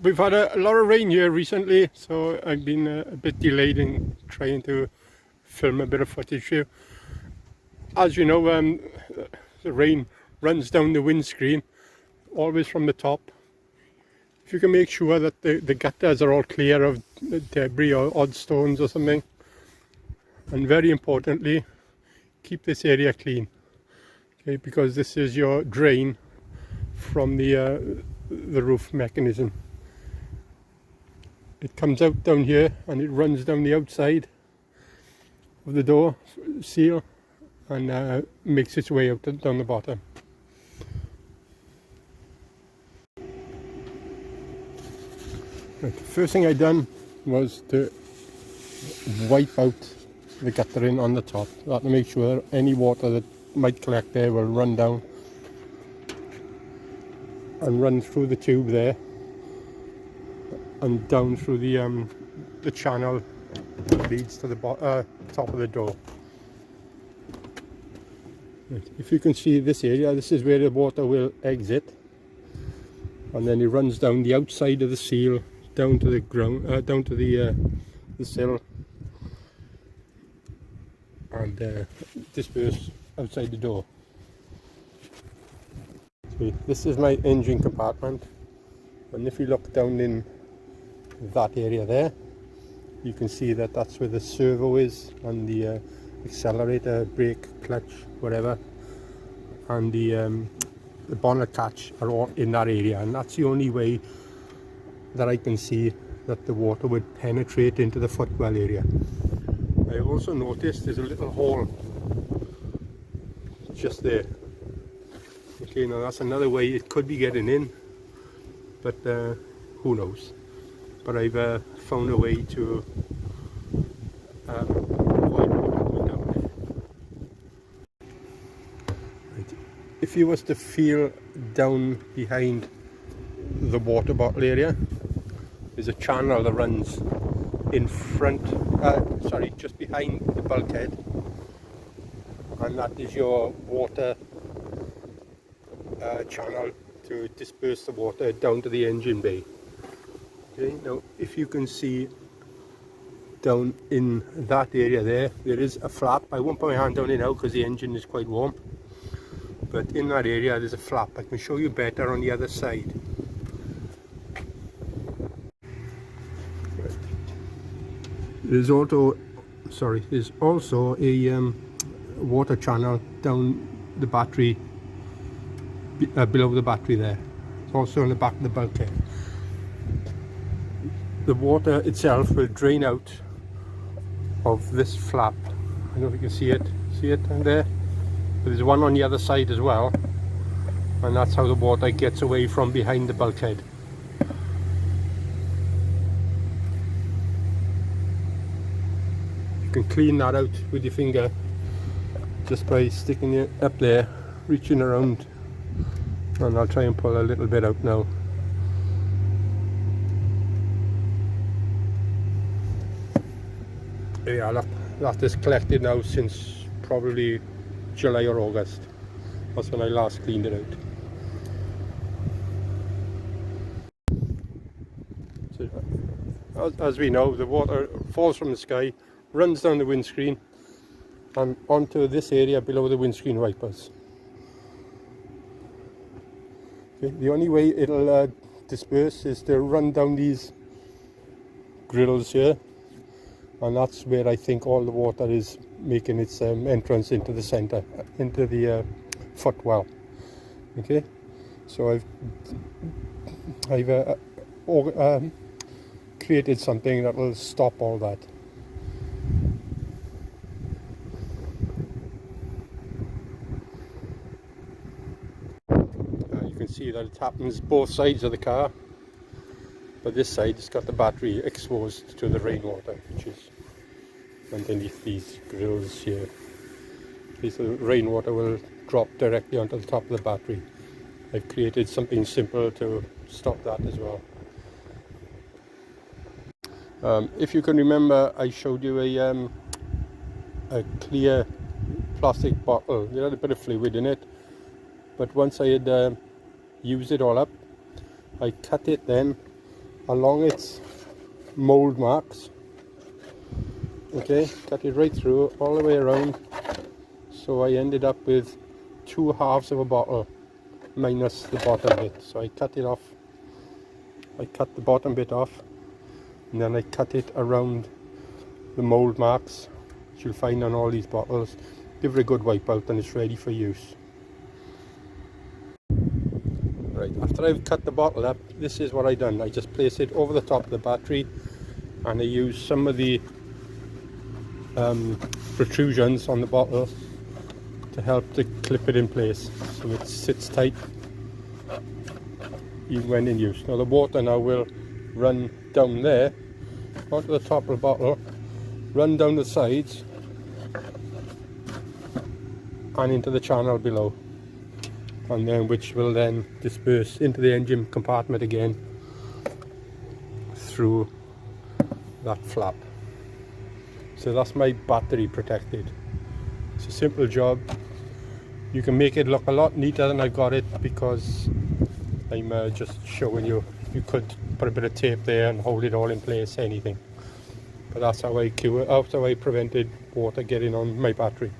We've had a lot of rain here recently, so I've been a bit delayed in trying to film a bit of footage here. As you know, the rain runs down the windscreen, always from the top. If you can make sure that the gutters are all clear of debris or odd stones or something, and very importantly, keep this area clean, okay, because this is your drain from the roof mechanism. It comes out down here and it runs down the outside of the door seal and makes its way out down the bottom. Right, the first thing I done was to wipe out the guttering on the top. That to make sure any water that might collect there will run down and run through the tube there and down through the channel that leads to the top of the door. Right. If you can see this area, this is where the water will exit, and then it runs down the outside of the seal down to the ground, down to the sill, and disperse outside the door. So this is my engine compartment, and if you look down in that area there, you can see that that's where the servo is, and the accelerator, brake, clutch, whatever, and the bonnet catch are all in that area, and that's the only way that I can see that the water would penetrate into the footwell area. I also noticed there's a little hole just there. Okay, now that's another way it could be getting in, but who knows. But I've found a way to avoid water going down there. Right. If you was to feel down behind the water bottle area, there's a channel that runs in front, just behind the bulkhead, and that is your water channel to disperse the water down to the engine bay. Okay, now if you can see down in that area there is a flap. I won't put my hand down it now because the engine is quite warm, but in that area there's a flap. I can show you better on the other side. There's also a water channel down the battery, below the battery there. It's also on the back of the bulkhead. The water itself will drain out of this flap. I don't know if you can see it down there, but there's one on the other side as well, and that's how the water gets away from behind the bulkhead. You can clean that out with your finger just by sticking it up there, reaching around, and I'll try and pull a little bit out now. Yeah, that is collected now since probably July or August. That's when I last cleaned it out. So, as we know, the water falls from the sky, runs down the windscreen and onto this area below the windscreen wipers. Okay, the only way it'll disperse is to run down these grills here, and that's where I think all the water is making its entrance into the center, into the footwell. Okay, so I've created something that will stop all that. You can see that it happens both sides of the car, but this side it's got the battery exposed to the rainwater, which is underneath these grills here. So the rainwater will drop directly onto the top of the battery. I've created something simple to stop that as well. If you can remember, I showed you a clear plastic bottle. It had a bit of fluid in it, but once I had used it all up, I cut it then along its mold marks. Okay, cut it right through all the way around, so I ended up with 2 halves of a bottle minus the bottom bit. So I cut it off, I cut the bottom bit off, and then I cut it around the mold marks which you'll find on all these bottles. Give it a good wipe out and it's ready for use. Right, after I've cut the bottle up, this is what I done. I just place it over the top of the battery, and I use some of the protrusions on the bottle to help to clip it in place so it sits tight even when in use. Now the water now will run down there onto the top of the bottle, run down the sides and into the channel below, and then which will then disperse into the engine compartment again through that flap. So that's my battery protected. It's a simple job. You can make it look a lot neater than I've got it because I'm just showing you. You could put a bit of tape there and hold it all in place, anything. But that's how I prevented water getting on my battery.